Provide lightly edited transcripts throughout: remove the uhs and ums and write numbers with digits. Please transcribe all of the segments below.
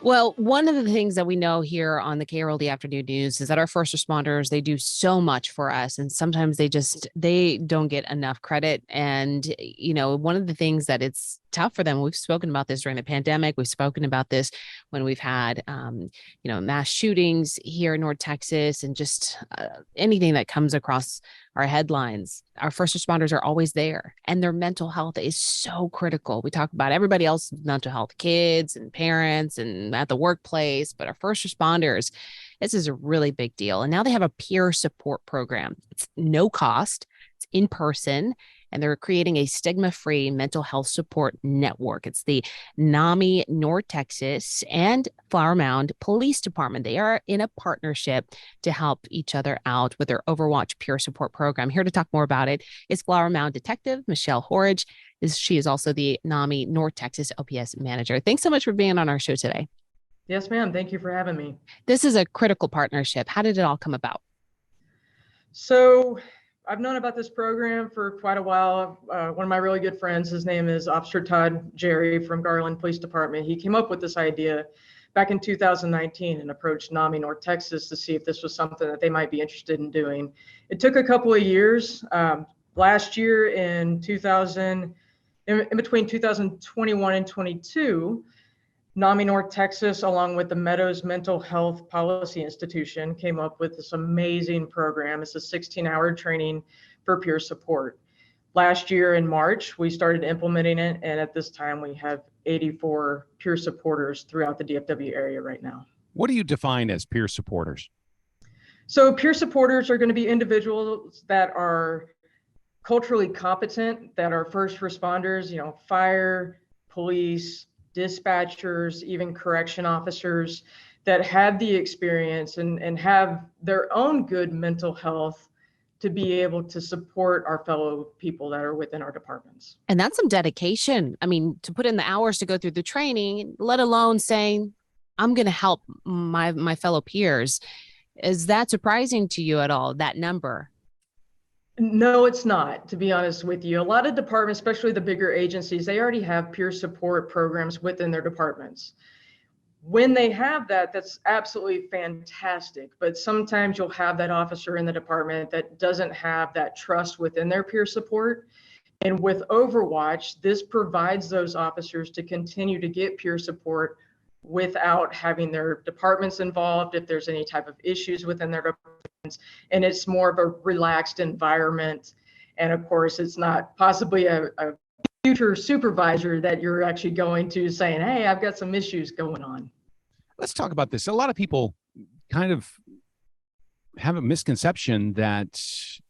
Well, one of the things that we know here on the KRLD Afternoon News is that our first responders, they do so much for us. And sometimes they don't get enough credit. And, one of the things that it's tough for them, we've spoken about this during the pandemic. We've spoken about this when we've had, mass shootings here in North Texas and just anything that comes across our headlines. Our first responders are always there, and their mental health is so critical. We talk about everybody else's mental health, kids and parents and at the workplace, but our first responders, this is a really big deal. And now they have a peer support program. It's no cost, it's in person, and they're creating a stigma-free mental health support network. It's the NAMI North Texas and Flower Mound Police Department. They are in a partnership to help each other out with their Overwatch Peer Support Program. Here to talk more about it is Flower Mound Detective Michelle Horridge. She is also the NAMI North Texas OPS manager. Thanks so much for being on our show today. Yes, ma'am. Thank you for having me. This is a critical partnership. How did it all come about? So I've known about this program for quite a while. One of my really good friends, his name is Officer Todd Jerry from Garland Police Department. He came up with this idea back in 2019 and approached NAMI North Texas to see if this was something that they might be interested in doing. It took a couple of years. Last year in between 2021 and 22, NAMI North Texas, along with the Meadows Mental Health Policy Institution, came up with this amazing program. It's a 16-hour training for peer support. Last year in March, we started implementing it, and at this time, we have 84 peer supporters throughout the DFW area right now. What do you define as peer supporters? So peer supporters are going to be individuals that are culturally competent, that are first responders, fire, police, dispatchers, even correction officers that have the experience and have their own good mental health to be able to support our fellow people that are within our departments. And that's some dedication. I mean, to put in the hours to go through the training, let alone saying, I'm going to help my fellow peers. Is that surprising to you at all, that number? No, it's not, to be honest with you. A lot of departments, especially the bigger agencies, they already have peer support programs within their departments. When they have that, that's absolutely fantastic. But sometimes you'll have that officer in the department that doesn't have that trust within their peer support. And with Overwatch, this provides those officers to continue to get peer support without having their departments involved if there's any type of issues within their departments. And it's more of a relaxed environment. And of course, it's not possibly a future supervisor that you're actually going to saying, hey, I've got some issues going on. Let's talk about this. A lot of people kind of have a misconception that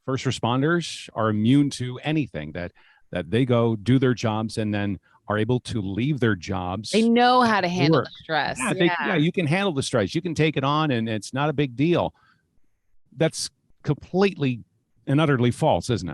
first responders are immune to anything, that they go do their jobs and then are able to leave their jobs. They know how to handle the stress. Yeah, you can handle the stress. You can take it on and it's not a big deal. That's completely and utterly false, isn't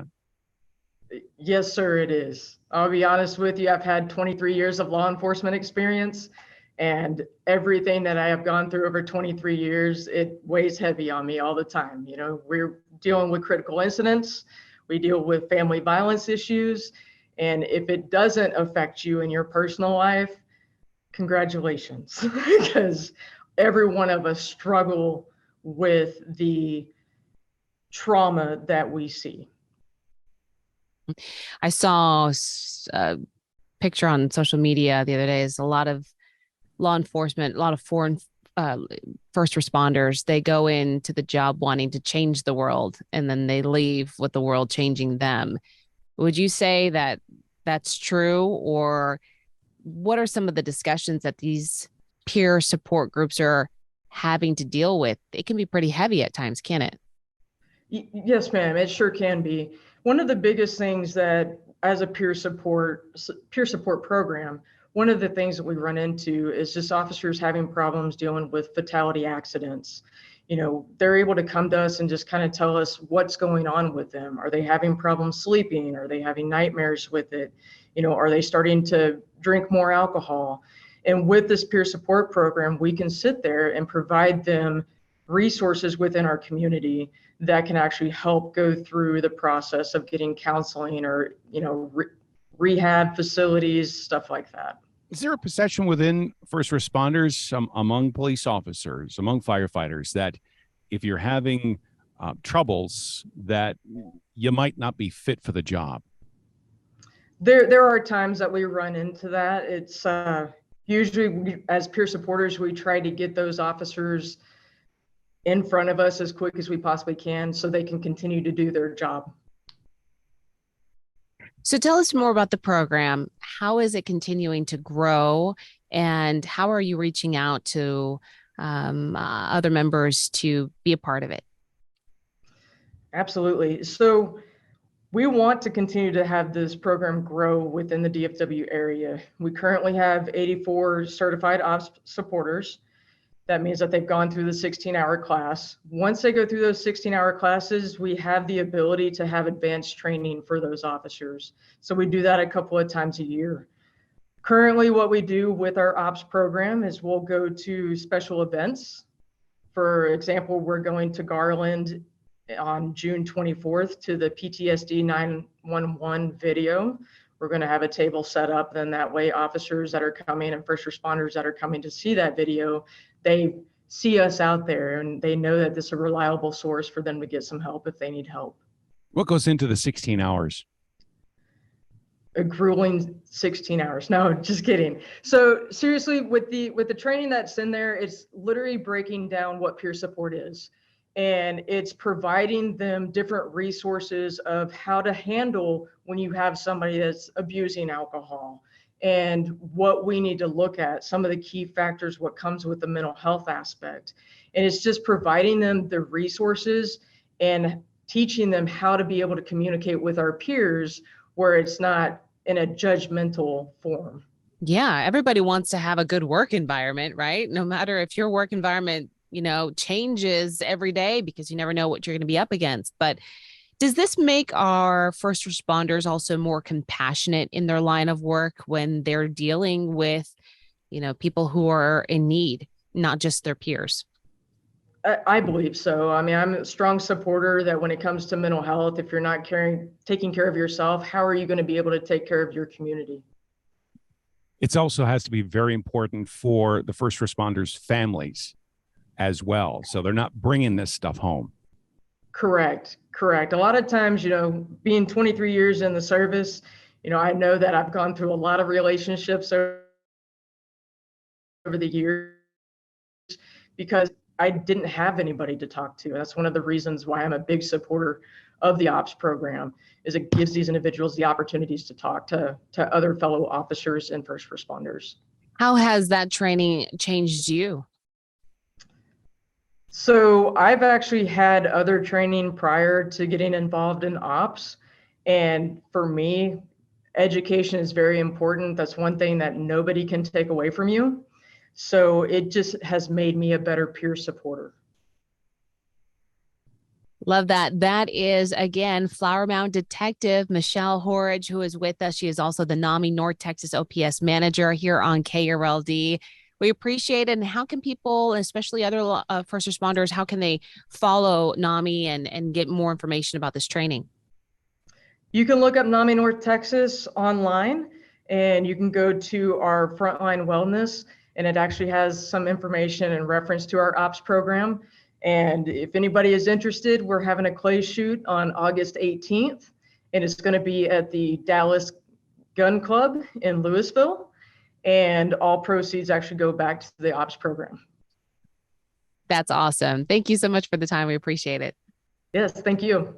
it? Yes, sir, it is. I'll be honest with you. I've had 23 years of law enforcement experience, and everything that I have gone through over 23 years, it weighs heavy on me all the time. We're dealing with critical incidents. We deal with family violence issues. And if it doesn't affect you in your personal life, congratulations, because every one of us struggle with the trauma that we see. I saw a picture on social media the other day. Is a lot of law enforcement, a lot of foreign first responders, they go into the job wanting to change the world, and then they leave with the world changing them. Would you say that that's true? Or what are some of the discussions that these peer support groups are having to deal with? It can be pretty heavy at times, can it? Yes, ma'am. It sure can be. One of the biggest things that as a peer support program, one of the things that we run into is just officers having problems dealing with fatality accidents. They're able to come to us and just kind of tell us what's going on with them. Are they having problems sleeping? Are they having nightmares with it? Are they starting to drink more alcohol? And with this peer support program, we can sit there and provide them resources within our community that can actually help go through the process of getting counseling or, rehab facilities, stuff like that. Is there a perception within first responders, among police officers, among firefighters, that if you're having troubles, that you might not be fit for the job? There are times that we run into that. It's usually as peer supporters, we try to get those officers in front of us as quick as we possibly can so they can continue to do their job. So tell us more about the program. How is it continuing to grow, and how are you reaching out to other members to be a part of it? Absolutely. So we want to continue to have this program grow within the DFW area. We currently have 84 certified ops supporters. That means that they've gone through the 16-hour class. Once they go through those 16-hour classes, we have the ability to have advanced training for those officers. So we do that a couple of times a year. Currently, what we do with our ops program is we'll go to special events. For example, we're going to Garland on June 24th to the PTSD 911 video. We're going to have a table set up, then that way officers that are coming and first responders that are coming to see that video, they see us out there and they know that this is a reliable source for them to get some help if they need help. What goes into the 16 hours? A grueling 16 hours. No, just kidding. So seriously, with the training that's in there, it's literally breaking down what peer support is. And it's providing them different resources of how to handle when you have somebody that's abusing alcohol and what we need to look at, some of the key factors, what comes with the mental health aspect. And it's just providing them the resources and teaching them how to be able to communicate with our peers where it's not in a judgmental form. Yeah, everybody wants to have a good work environment, right? No matter if your work environment changes every day because you never know what you're going to be up against. But does this make our first responders also more compassionate in their line of work when they're dealing with, people who are in need, not just their peers? I believe so. I mean, I'm a strong supporter that when it comes to mental health, if you're not taking care of yourself, how are you going to be able to take care of your community? It also has to be very important for the first responders' families as well. So they're not bringing this stuff home. Correct. A lot of times, being 23 years in the service, I know that I've gone through a lot of relationships over the years because I didn't have anybody to talk to. That's one of the reasons why I'm a big supporter of the ops program, is it gives these individuals the opportunities to talk to other fellow officers and first responders. How has that training changed you? So I've actually had other training prior to getting involved in ops. And for me, education is very important. That's one thing that nobody can take away from you. So it just has made me a better peer supporter. Love that. That is, again, Flower Mound Detective Michelle Horridge, who is with us. She is also the NAMI North Texas OPS manager here on KRLD. We appreciate it. And how can people, especially other first responders, how can they follow NAMI and get more information about this training? You can look up NAMI North Texas online, and you can go to our Frontline Wellness, and it actually has some information in reference to our ops program. And if anybody is interested, we're having a clay shoot on August 18th, and it's going to be at the Dallas Gun Club in Louisville. And all proceeds actually go back to the ops program. That's awesome. Thank you so much for the time. We appreciate it. Yes, thank you.